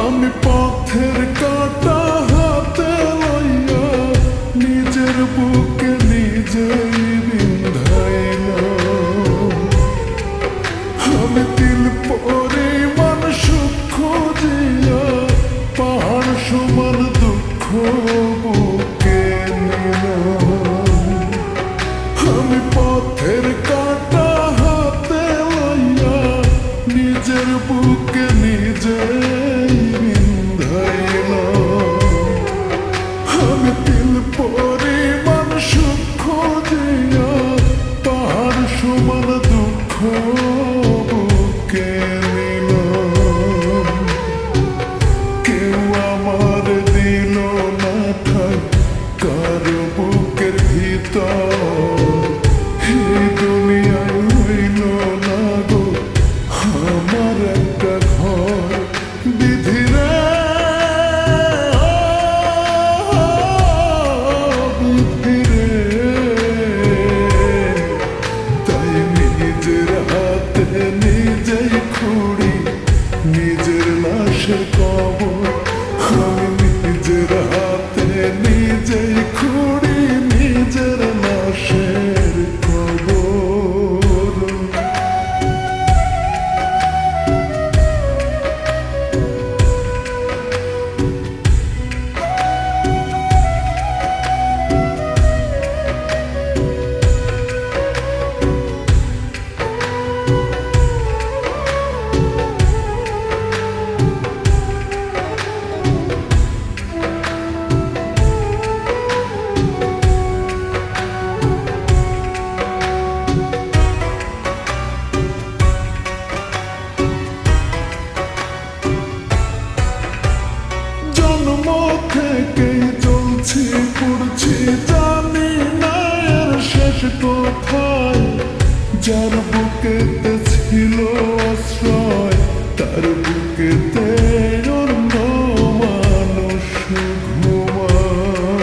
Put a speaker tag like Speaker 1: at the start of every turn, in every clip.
Speaker 1: আমি পথের কাঁটা হাতে লইয়া নিজের বুকে নিজেই বিন্ধাইলাম। আমি তিল পরিমাণ সুখ খুঁজিয়া পাহাড় সমান দুঃখ বুকে নিলাম। আমি পথের কাঁটা হাতে লইয়া নিজের বুকে নিজেই বিন্ধাইলাম। আমি তিল পরিমাণ সুখ খুঁজিয়া পাহাড় সমান দুঃখ বুকে নিলাম। কেউ আমার দিল না ঠাই কারো বুকের ভিতর, এই দুনিয়ায় হইল না গো আমার একটা ঘর। বিধিরে তাই নিজের হাতে নিজেই খুঁড়ি নিজের লাশের কবর। আমি নিজের হাতে নিজেই খুঁড়ি নিজের লাশের কবর। জন্ম থেকেই চলছি পড়ছি জানি না এর শেষ কোথায়। যার বুকেতে ছিল আশ্রয় তার বুকেতে অন্য মানুষ ঘুমায়।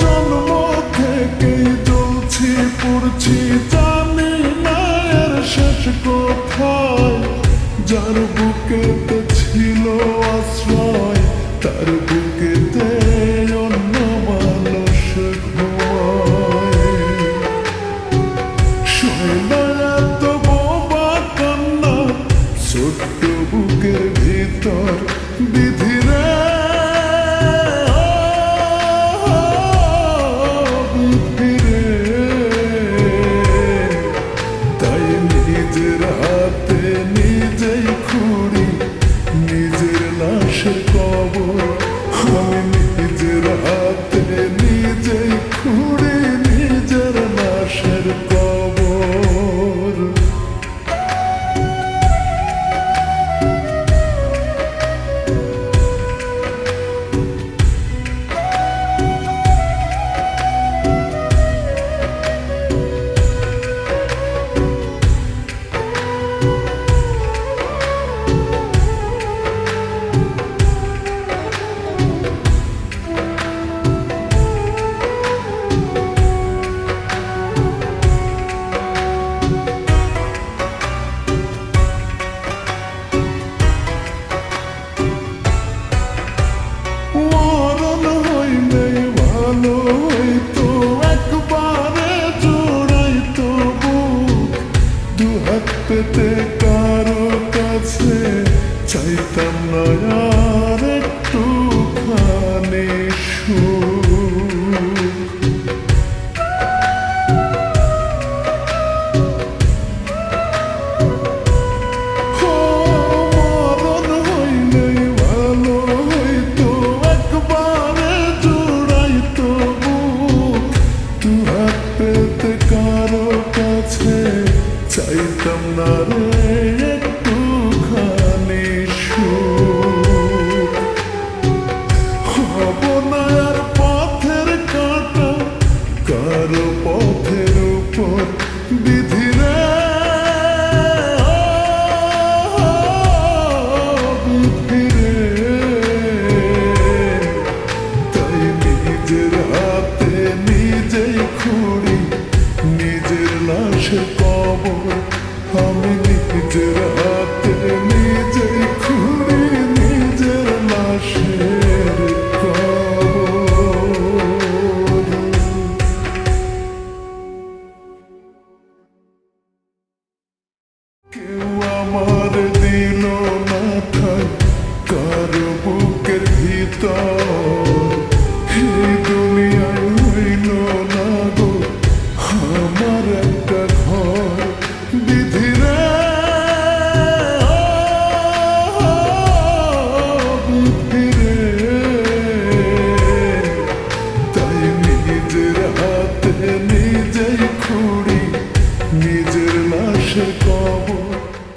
Speaker 1: জন্ম থেকেই চলছি পড়ছি জানি না এর শেষ কোথায়। যার বুকেতে ছিল আশ্রয় তার বুকেতে অন্য মানুষ ঘুমায়। শোনা এত বোবা কান্না ছোট্ট বুকের ভিতর। বিধিরে তাই নিজের হাতে নিজেই খুঁড়ি নিজের লাশের কবর। আমি নিজের হাতে নিজেই খুঁড়ি নিজের লাশের কবর। পেতে কারো কাছে চাইতাম না আর একটুখানি সুখ। মরণ হইলেই ভালো হইতো একবারে জোড়াইতো বুক। দু হাত পেতে কারো কাছে চাইতাম না রে একটুখানি সুখ। হব না আর পথের কাঁটা কারো পথের উপর। বিধিরে তাই নিজের হাতে নিজেই খুঁড়ি মানুষের কবর আমি নিজের হাতে নিজেই খুঁড়ি নিজের লাশের কবর। কেউ আমার দিল না ঠাই কারো বুকের ভিতর